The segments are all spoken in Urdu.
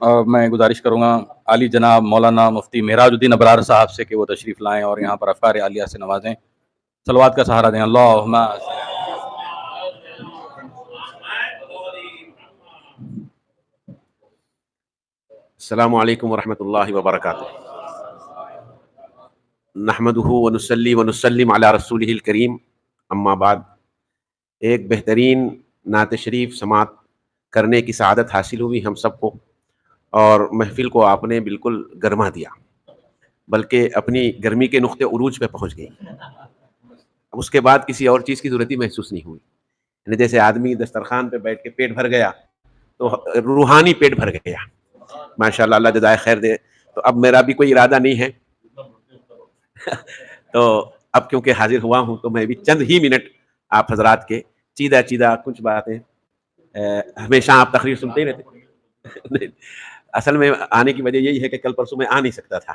اور میں گزارش کروں گا عالی جناب مولانا مفتی معراج الدین ابرار صاحب سے کہ وہ تشریف لائیں اور یہاں پر افکار عالیہ سے نوازیں، صلوات کا سہارا دیں۔ اللہم السلام علیکم ورحمۃ اللہ وبرکاتہ۔ نحمدہ ونصلی ونسلم علی رسولہ الکریم، اما بعد۔ ایک بہترین نعت شریف سماعت کرنے کی سعادت حاصل ہوئی ہم سب کو، اور محفل کو آپ نے بالکل گرما دیا، بلکہ اپنی گرمی کے نقطے عروج پہ پہنچ گئی۔ اب اس کے بعد کسی اور چیز کی ضرورت ہی محسوس نہیں ہوئی، یعنی جیسے آدمی دسترخوان پہ بیٹھ کے پیٹ بھر گیا تو روحانی پیٹ بھر گیا۔ ماشاءاللہ، اللہ جزائے خیر دے۔ تو اب میرا بھی کوئی ارادہ نہیں ہے تو اب کیونکہ حاضر ہوا ہوں تو میں بھی چند ہی منٹ آپ حضرات کے چیدہ کچھ باتیں، ہمیشہ آپ تقریر سنتے ہی رہتے۔ اصل میں آنے کی وجہ یہی ہے کہ کل پرسوں میں آ نہیں سکتا تھا،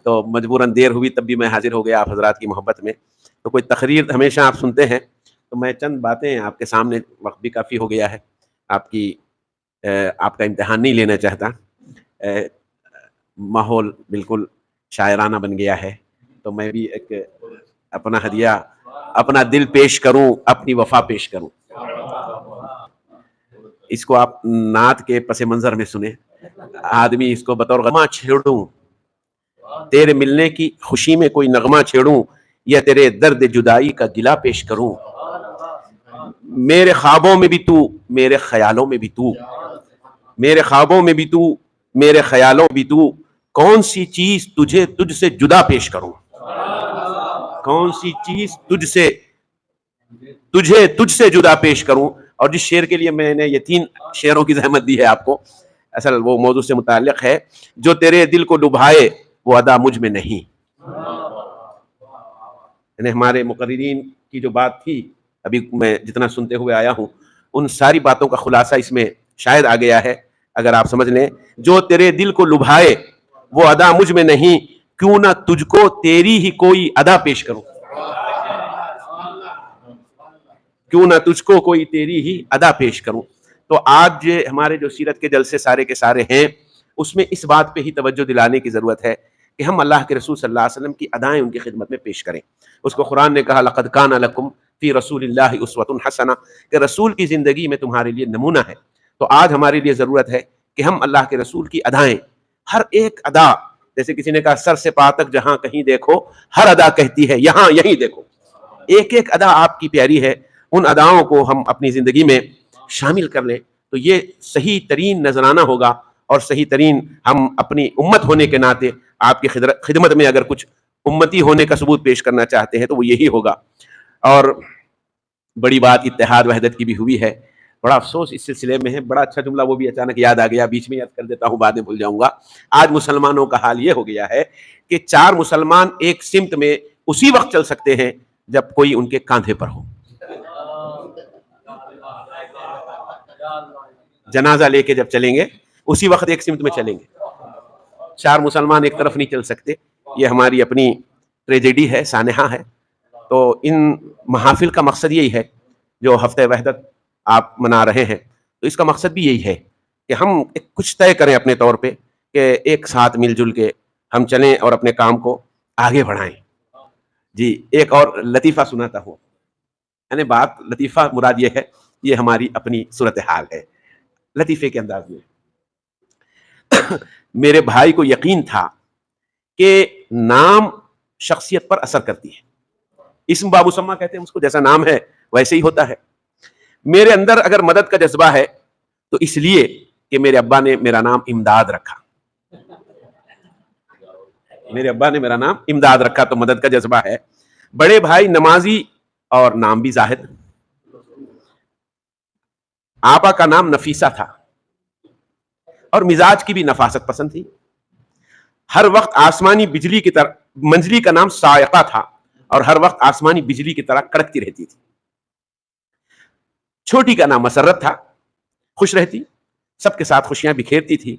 تو مجبوراً دیر ہوئی، تب بھی میں حاضر ہو گیا آپ حضرات کی محبت میں۔ تو کوئی تقریر ہمیشہ آپ سنتے ہیں، تو میں چند باتیں آپ کے سامنے، وقت بھی کافی ہو گیا ہے، آپ کا امتحان نہیں لینا چاہتا۔ ماحول بالکل شاعرانہ بن گیا ہے، تو میں بھی ایک اپنا ہدیہ، اپنا دل پیش کروں، اپنی وفا پیش کروں۔ اس کو آپ نعت کے پس منظر میں سنیں۔ آدمی اس کو بطور غمہ چھیڑوں، تیرے ملنے کی خوشی میں کوئی نغمہ چھیڑوں، یا تیرے درد جدائی کا گلہ پیش کروں۔ میرے خوابوں میں بھی تو، میرے خیالوں میں بھی تو، میرے خوابوں میں بھی تو، میرے خیالوں بھی تو، کون سی چیز تجھ سے جدا پیش کروں، کون سی چیز تجھ سے جدا پیش کروں۔ اور جس شعر کے لیے میں نے یہ 3 شعروں کی زحمت دی ہے آپ کو، اصل وہ موضوع سے متعلق ہے، جو تیرے دل کو ڈبھائے وہ ادا مجھ میں نہیں۔ یعنی ہمارے مقررین کی جو بات تھی، ابھی میں جتنا سنتے ہوئے آیا ہوں، ان ساری باتوں کا خلاصہ اس میں شاید آ گیا ہے، اگر آپ سمجھ لیں۔ جو تیرے دل کو لبھائے وہ ادا مجھ میں نہیں، کیوں نہ تجھ کو تیری ہی کوئی ادا پیش کروں، کیوں نہ تجھ کو کوئی تیری ہی ادا پیش کروں۔ تو آج ہمارے جو سیرت کے جلسے سارے کے سارے ہیں، اس میں اس بات پہ ہی توجہ دلانے کی ضرورت ہے کہ ہم اللہ کے رسول صلی اللہ علیہ وسلم کی ادائیں ان کی خدمت میں پیش کریں۔ اس کو قرآن نے کہا لَقَدْ كَانَ لَكُمْ فِي رَسُولِ اللَّهِ أُسْوَةٌ حَسَنَةٌ، کہ رسول کی زندگی میں تمہارے لیے نمونہ ہے۔ تو آج ہمارے لیے ضرورت ہے کہ ہم اللہ کے رسول کی ادائیں، ہر ایک ادا، جیسے کسی نے کہا سر سے پا تک جہاں کہیں دیکھو، ہر ادا کہتی ہے یہاں یہیں دیکھو۔ ایک ایک ادا آپ کی پیاری ہے، ان اداؤں کو ہم اپنی زندگی میں شامل کر لیں تو یہ صحیح ترین نذرانہ ہوگا، اور صحیح ترین ہم اپنی امت ہونے کے ناطے آپ کی خدمت میں اگر کچھ امتی ہونے کا ثبوت پیش کرنا چاہتے ہیں تو وہ یہی ہوگا۔ اور بڑی بات اتحاد وحدت کی بھی ہوئی ہے، بڑا افسوس اس سلسلے میں ہے، بڑا اچھا جملہ وہ بھی اچانک یاد آ گیا، بیچ میں یاد کر دیتا ہوں، بعد میں بھول جاؤں گا۔ آج مسلمانوں کا حال یہ ہو گیا ہے کہ 4 مسلمان ایک سمت میں اسی وقت چل سکتے ہیں جب کوئی ان کے کاندھے پر ہو۔ جنازہ لے کے جب چلیں گے اسی وقت ایک سمت میں چلیں گے، 4 مسلمان ایک طرف نہیں چل سکتے۔ یہ ہماری اپنی ٹریجڈی ہے، سانحہ ہے۔ تو ان محافل کا مقصد یہی ہے، جو ہفتہ وحدت آپ منا رہے ہیں، تو اس کا مقصد بھی یہی ہے کہ ہم کچھ طے کریں اپنے طور پہ کہ ایک ساتھ مل جل کے ہم چلیں اور اپنے کام کو آگے بڑھائیں۔ جی ایک اور لطیفہ سناتا ہوں، یعنی بات لطیفہ مراد یہ ہے، یہ ہماری اپنی صورتحال ہے، لطیفے کے انداز میں۔ میرے بھائی کو یقین تھا کہ نام شخصیت پر اثر کرتی ہے، اسم بابوسما کہتے ہیں اس کو، جیسا نام ہے ویسے ہی ہوتا ہے۔ میرے اندر اگر مدد کا جذبہ ہے تو اس لیے کہ میرے ابا نے میرا نام امداد رکھا، میرے ابا نے میرا نام امداد رکھا تو مدد کا جذبہ ہے۔ بڑے بھائی نمازی اور نام بھی زاہد، آپا کا نام نفیسہ تھا اور مزاج کی بھی نفاست پسند تھی۔ ہر وقت آسمانی بجلی کی طرح، منزلی کا نام سائقہ تھا اور ہر وقت آسمانی بجلی کی طرح کڑکتی رہتی تھی۔ چھوٹی کا نام مسرت تھا، خوش رہتی، سب کے ساتھ خوشیاں بکھیرتی تھی۔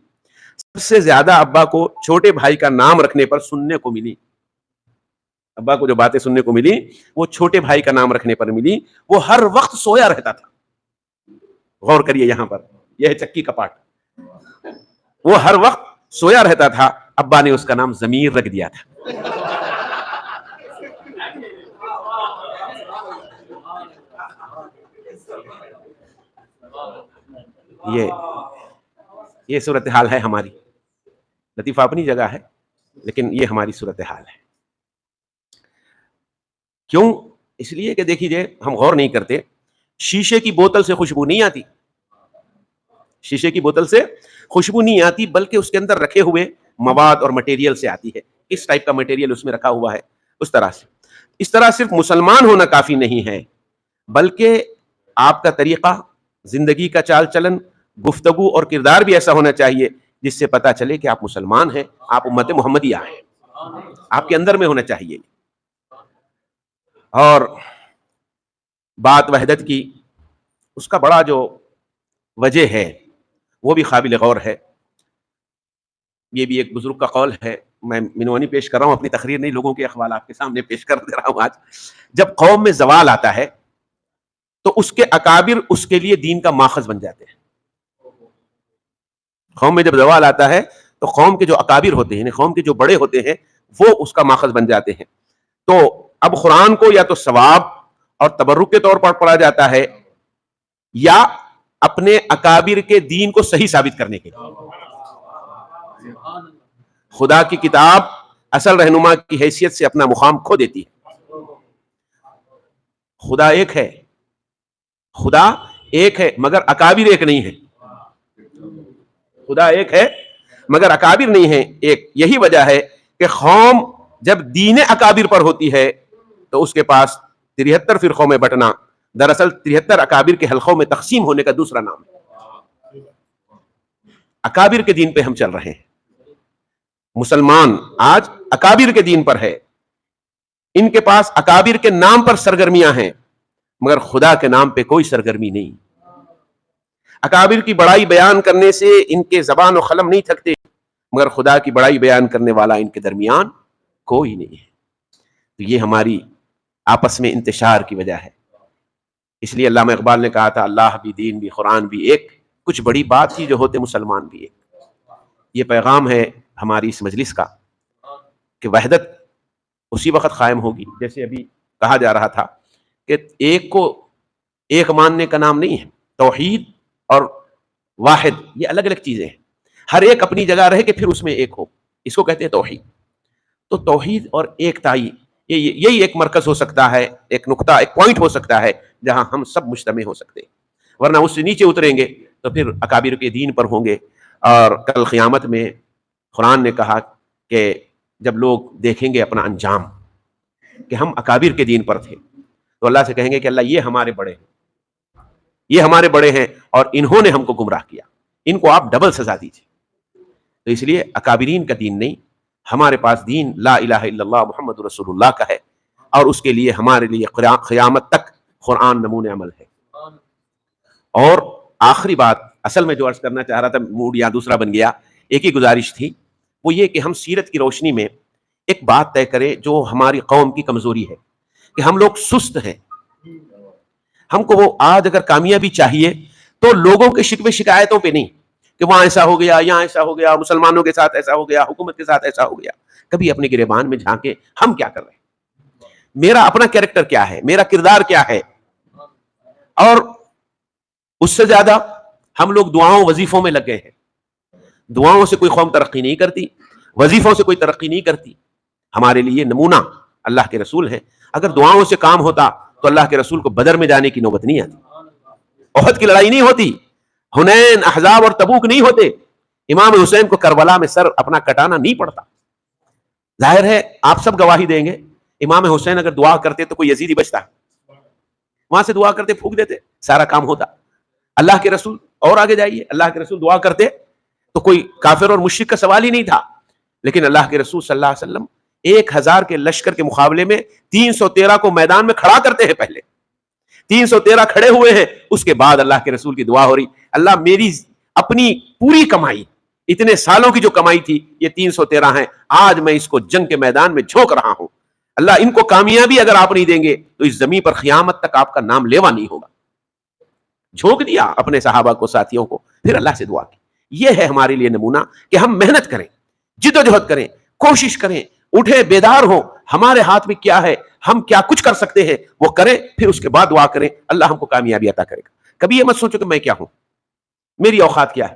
سب سے زیادہ ابا کو چھوٹے بھائی کا نام رکھنے پر سننے کو ملی، ابا کو جو باتیں سننے کو ملی وہ چھوٹے بھائی کا نام رکھنے پر ملی۔ وہ ہر وقت سویا رہتا تھا۔ غور کریے یہاں پر، یہ ہے چکی کا پاٹ۔ وہ ہر وقت سویا رہتا تھا، ابا نے اس کا نام ضمیر رکھ دیا تھا۔ یہ صورتحال ہے ہماری۔ لطیفہ اپنی جگہ ہے، لیکن یہ ہماری صورتحال ہے۔ کیوں؟ اس لیے کہ دیکھیے ہم غور نہیں کرتے، شیشے کی بوتل سے خوشبو نہیں آتی، شیشے کی بوتل سے خوشبو نہیں آتی، بلکہ اس کے اندر رکھے ہوئے مواد اور مٹیریل سے آتی ہے، اس ٹائپ کا مٹیریل اس میں رکھا ہوا ہے، اس طرح سے۔ اس طرح صرف مسلمان ہونا کافی نہیں ہے، بلکہ آپ کا طریقہ زندگی کا چال چلن، گفتگو اور کردار بھی ایسا ہونا چاہیے جس سے پتا چلے کہ آپ مسلمان ہیں، آپ امت محمدیہ ہیں، آپ کے اندر میں ہونا چاہیے۔ اور بات وحدت کی، اس کا بڑا جو وجہ ہے وہ بھی قابل غور ہے۔ یہ بھی ایک بزرگ کا قول ہے، میں عنوانی پیش کر رہا ہوں، اپنی تقریر نہیں، لوگوں کے اقوال آپ کے سامنے پیش کر دے رہا ہوں آج۔ جب قوم میں زوال آتا ہے تو اس کے اکابر اس کے لیے دین کا ماخذ بن جاتے ہیں۔ قوم میں جب زوال آتا ہے تو قوم کے جو اکابر ہوتے ہیں، قوم کے جو بڑے ہوتے ہیں، وہ اس کا ماخذ بن جاتے ہیں۔ تو اب قرآن کو یا تو ثواب اور تبرک کے طور پر پڑھا جاتا ہے، یا اپنے اکابر کے دین کو صحیح ثابت کرنے کے لیے۔ خدا کی کتاب اصل رہنما کی حیثیت سے اپنا مقام کھو دیتی ہے۔ خدا ایک ہے، خدا ایک ہے مگر اکابر ایک نہیں ہے۔ خدا ایک ہے مگر اکابر نہیں ہے ایک۔ یہی وجہ ہے کہ قوم جب دین اکابر پر ہوتی ہے تو اس کے پاس 73 فرقوں میں بٹنا دراصل 73 اکابر کے حلقوں میں تقسیم ہونے کا دوسرا نام ہے۔ اکابر کے دین پہ ہم چل رہے ہیں، مسلمان آج اکابر کے دین پر ہے، ان کے پاس اکابر کے نام پر سرگرمیاں ہیں مگر خدا کے نام پہ کوئی سرگرمی نہیں۔ اکابر کی بڑائی بیان کرنے سے ان کے زبان و قلم نہیں تھکتے، مگر خدا کی بڑائی بیان کرنے والا ان کے درمیان کوئی نہیں ہے۔ تو یہ ہماری آپس میں انتشار کی وجہ ہے۔ اس لیے علامہ اقبال نے کہا تھا، اللہ بھی، دین بھی، قرآن بھی ایک، کچھ بڑی بات تھی جو ہوتے مسلمان بھی ایک۔ یہ پیغام ہے ہماری اس مجلس کا کہ وحدت اسی وقت قائم ہوگی، جیسے ابھی کہا جا رہا تھا کہ ایک کو ایک ماننے کا نام نہیں ہے۔ توحید اور واحد یہ الگ الگ چیزیں ہیں، ہر ایک اپنی جگہ رہے کہ پھر اس میں ایک ہو، اس کو کہتے ہیں توحید۔ تو توحید اور ایکتائی یہی ایک مرکز ہو سکتا ہے، ایک نقطہ، ایک پوائنٹ ہو سکتا ہے جہاں ہم سب مجتمع ہو سکتے ہیں، ورنہ اس سے نیچے اتریں گے تو پھر اکابر کے دین پر ہوں گے۔ اور کل قیامت میں قرآن نے کہا کہ جب لوگ دیکھیں گے اپنا انجام کہ ہم اکابر کے دین پر تھے، تو اللہ سے کہیں گے کہ اللہ یہ ہمارے بڑے ہیں، یہ ہمارے بڑے ہیں اور انہوں نے ہم کو گمراہ کیا، ان کو آپ ڈبل سزا دیجیے۔ تو اس لیے اکابرین کا دین نہیں، ہمارے پاس دین لا الہ الا اللہ محمد رسول اللہ کا ہے، اور اس کے لیے ہمارے لیے قیامت تک قرآن نمون عمل ہے۔ اور آخری بات اصل میں جو عرض کرنا چاہ رہا تھا، موڈ یا دوسرا بن گیا، ایک ہی گزارش تھی، وہ یہ کہ ہم سیرت کی روشنی میں ایک بات طے کریں جو ہماری قوم کی کمزوری ہے کہ ہم لوگ سست ہیں۔ ہم کو وہ آج اگر کامیابی چاہیے تو لوگوں کے شکوے شکایتوں پہ نہیں کہ وہاں ایسا ہو گیا، یہاں ایسا ہو گیا، مسلمانوں کے ساتھ ایسا ہو گیا، حکومت کے ساتھ ایسا ہو گیا۔ کبھی اپنے گریبان میں جھانکے ہم کیا کر رہے ہیں، میرا اپنا کیریکٹر کیا ہے، میرا کردار کیا ہے۔ اور اس سے زیادہ ہم لوگ دعاؤں وظیفوں میں لگ گئے ہیں۔ دعاؤں سے کوئی قوم ترقی نہیں کرتی، وظیفوں سے کوئی ترقی نہیں کرتی۔ ہمارے لیے نمونہ اللہ کے رسول ہیں۔ اگر دعاؤں سے کام ہوتا تو اللہ کے رسول کو بدر میں جانے کی نوبت نہیں آتی، احد کی لڑائی نہیں ہوتی، حنین، احزاب اور تبوک نہیں ہوتے، امام حسین کو کربلا میں سر اپنا کٹانا نہیں پڑتا۔ ظاہر ہے آپ سب گواہی دیں گے، امام حسین اگر دعا کرتے تو کوئی یزیدی بچتا، وہاں سے دعا کرتے، پھونک دیتے، سارا کام ہوتا۔ اللہ کے رسول، اور آگے جائیے، اللہ کے رسول دعا کرتے تو کوئی کافر اور مشرک کا سوال ہی نہیں تھا۔ لیکن اللہ کے رسول صلی اللہ علیہ وسلم 1000 کے لشکر کے مقابلے میں 313 کو میدان میں کھڑا کرتے ہیں، پہلے 313 کھڑے ہوئے ہیں، اس کے بعد اللہ کے رسول کی دعا ہو رہی، اللہ میری اپنی پوری کمائی، اتنے سالوں کی جو کمائی تھی، یہ 313 ہیں، آج میں اس کو جنگ کے میدان میں جھونک رہا ہوں، اللہ ان کو کامیابی اگر آپ نہیں دیں گے تو اس زمین پر قیامت تک آپ کا نام لیوا نہیں ہوگا۔ جھونک دیا اپنے صحابہ کو، ساتھیوں کو، پھر اللہ سے دعا کی یہ ہے ہمارے لیے نمونہ کہ ہم محنت کریں, جدوجہد کریں, کوشش کریں, اٹھے بیدار ہوں, ہمارے ہاتھ میں کیا ہے, ہم کیا کچھ کر سکتے ہیں وہ کریں, پھر اس کے بعد دعا کریں اللہ ہم کو کامیابی عطا کرے گا. کبھی یہ مت سوچو کہ میں کیا ہوں, میری اوقات کیا ہے.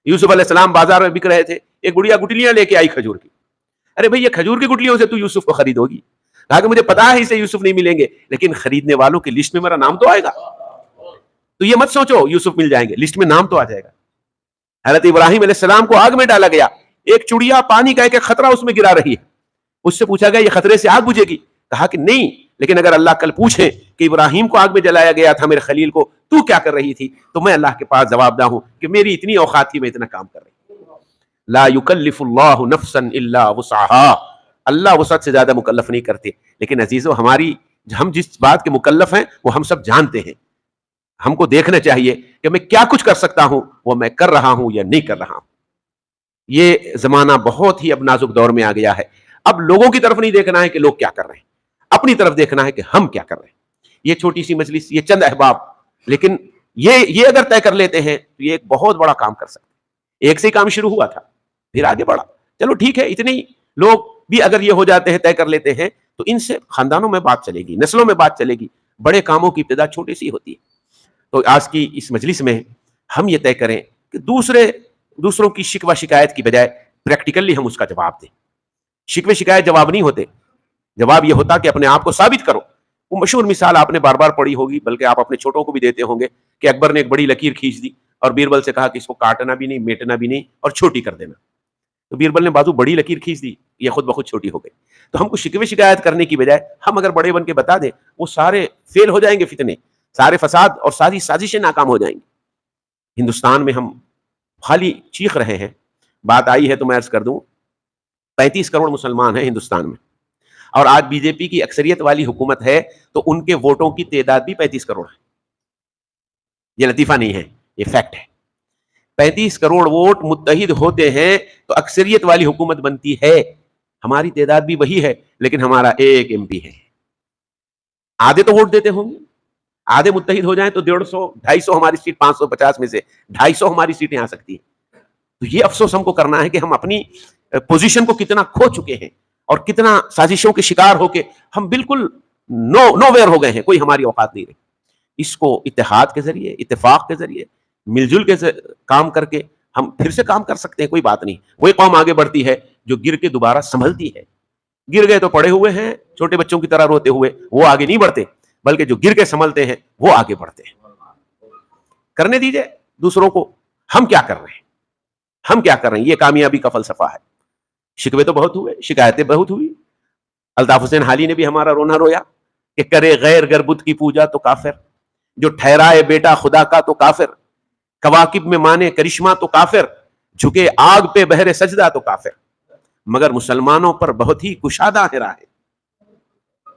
یوسف علیہ السلام بازار میں بک رہے تھے, ایک بڑھیا گٹلیاں لے کے آئی کھجور کی. ارے بھئی یہ کھجور کی گٹلیوں سے تو یوسف کو خریدو گی. کہا کہ مجھے پتا ہے اسے یوسف نہیں ملیں گے, لیکن خریدنے والوں کی لسٹ میں میرا نام تو آئے گا. تو یہ مت سوچو یوسف مل جائیں گے, لسٹ میں نام تو آ جائے گا. حضرت ابراہیم علیہ السلام کو آگ میں ڈالا گیا, ایک چڑیا پانی کا ایک خطرہ اس میں گرا رہی ہے. اس سے پوچھا گیا یہ خطرے سے آگ بجھے گی؟ کہا کہ نہیں, لیکن اگر اللہ کل پوچھے کہ ابراہیم کو آگ میں جلایا گیا تھا میرے خلیل کو, تو کیا کر رہی تھی, تو میں اللہ کے پاس جواب دہ ہوں کہ میری اتنی اوقات تھی, میں اتنا کام کر رہی. لا یکلف اللہ نفسا الا وسعها, اللہ وسعت سے زیادہ مکلف نہیں کرتے. لیکن عزیزو ہم جس بات کے مکلف ہیں وہ ہم سب جانتے ہیں. ہم کو دیکھنا چاہیے کہ میں کیا کچھ کر سکتا ہوں, وہ میں کر رہا ہوں یا نہیں کر رہا ہوں. یہ زمانہ بہت ہی اب نازک دور میں آ گیا ہے. اب لوگوں کی طرف نہیں دیکھنا ہے کہ لوگ کیا کر رہے ہیں, اپنی طرف دیکھنا ہے کہ ہم کیا کر رہے ہیں. یہ چھوٹی سی مجلس, یہ چند احباب, لیکن یہ اگر طے کر لیتے ہیں تو یہ ایک بہت بڑا کام کر سکتے ہیں. ایک سے ہی کام شروع ہوا تھا, پھر آگے بڑھا. چلو ٹھیک ہے, اتنے لوگ بھی اگر یہ ہو جاتے ہیں, طے کر لیتے ہیں, تو ان سے خاندانوں میں بات چلے گی, نسلوں میں بات چلے گی. بڑے کاموں کی ابتدا چھوٹی سی ہوتی ہے. تو آج کی اس مجلس میں ہم یہ طے کریں کہ دوسروں کی شکوہ شکایت کی بجائے پریکٹیکلی ہم اس کا جواب دیں. شکوے شکایت جواب نہیں ہوتے, جواب یہ ہوتا کہ اپنے آپ کو ثابت کرو. وہ مشہور مثال آپ نے بار بار پڑھی ہوگی, بلکہ آپ اپنے چھوٹوں کو بھی دیتے ہوں گے, کہ اکبر نے ایک بڑی لکیر کھینچ دی اور بیربل سے کہا کہ اس کو کاٹنا بھی نہیں, میٹنا بھی نہیں, اور چھوٹی کر دینا. تو بیربل نے بازو بڑی لکیر کھینچ دی, یہ خود بخود چھوٹی ہو گئی. تو ہم کو شکوے شکایت کرنے کی بجائے ہم اگر بڑے بن کے بتا دیں, وہ سارے فیل ہو جائیں گے, فتنے, سارے فساد اور ساری سازشیں ناکام ہو جائیں گی. ہندوستان میں ہم خالی چیخ رہے ہیں, بات آئی ہے تو میں عرض کر دوں, 35 کروڑ مسلمان ہیں ہندوستان میں, اور آج بی جے پی کی اکثریت والی حکومت ہے, تو ان کے ووٹوں کی تعداد بھی 35 کروڑ ہے. یہ لطیفہ نہیں ہے, یہ فیکٹ ہے. 35 کروڑ ووٹ متحد ہوتے ہیں تو اکثریت والی حکومت بنتی ہے. ہماری تعداد بھی وہی ہے, لیکن ہمارا ایک ایم پی ہے. آدھے تو ووٹ دیتے ہوں گے, آدھے متحد ہو جائیں تو 150 250 ہماری سیٹ, 550 میں سے 250 ہماری سیٹیں آ سکتی ہیں. تو یہ افسوس ہم کو کرنا ہے کہ ہم اپنی پوزیشن کو کتنا کھو چکے ہیں, اور کتنا سازشوں کے شکار ہو کے ہم بالکل نو ویئر ہو گئے ہیں, کوئی ہماری اوقات نہیں رہی. اس کو اتحاد کے ذریعے, اتفاق کے ذریعے, مل جل کے کام کر کے ہم پھر سے کام کر سکتے ہیں. کوئی بات نہیں, وہی قوم آگے بڑھتی ہے جو گر کے دوبارہ سنبھلتی ہے. گر گئے تو پڑے ہوئے ہیں چھوٹے بچوں کی طرح روتے ہوئے, وہ آگے نہیں بڑھتے, بلکہ جو گر کے سنبھلتے ہیں وہ آگے بڑھتے ہیں. کرنے دیجئے دوسروں کو, ہم کیا کر رہے ہیں, ہم کیا کر رہے ہیں, یہ کامیابی کا فلسفہ ہے. شکوے تو بہت ہوئے, شکایتیں بہت ہوئی. الطاف حسین حالی نے بھی ہمارا رونا رویا کہ کرے غیر گر بت کی پوجا تو کافر, جو ٹھہرائے بیٹا خدا کا تو کافر, کواکب میں مانے کرشمہ تو کافر, جھکے آگ پہ بہرے سجدہ تو کافر. مگر مسلمانوں پر بہت ہی کشادہ ہے راہیں,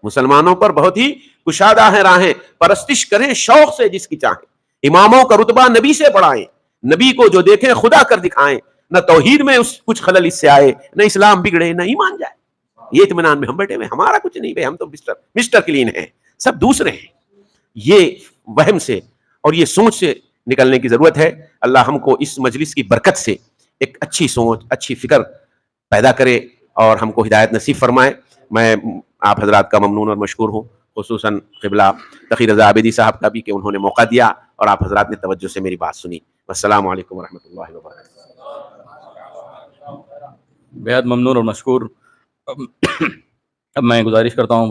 مسلمانوں پر بہت ہی کشادہ ہے راہیں, پرستش کریں شوق سے جس کی چاہیں, اماموں کا رتبہ نبی سے بڑھائیں, نبی کو جو دیکھیں خدا کر دکھائیں. نہ توحید میں کچھ خلل اس سے آئے, نہ اسلام بگڑے, نہ ایمان جائے. یہ اطمینان میں ہم بیٹھے ہوئے, ہمارا کچھ نہیں بھائی, ہم تو مسٹر کلین ہیں, سب دوسرے ہیں. یہ وہم سے اور یہ سوچ سے نکلنے کی ضرورت ہے. اللہ ہم کو اس مجلس کی برکت سے ایک اچھی سوچ, اچھی فکر پیدا کرے اور ہم کو ہدایت نصیب فرمائے. میں آپ حضرات کا ممنون اور مشکور ہوں, خصوصاً قبلہ تقی رضا عابدی صاحب کا بھی, کہ انہوں نے موقع دیا اور آپ حضرات نے توجہ سے میری بات سنی. السلام علیکم ورحمۃ اللہ وبرکاتہ. بےحد ممنون اور مشکور. اب میں گزارش کرتا ہوں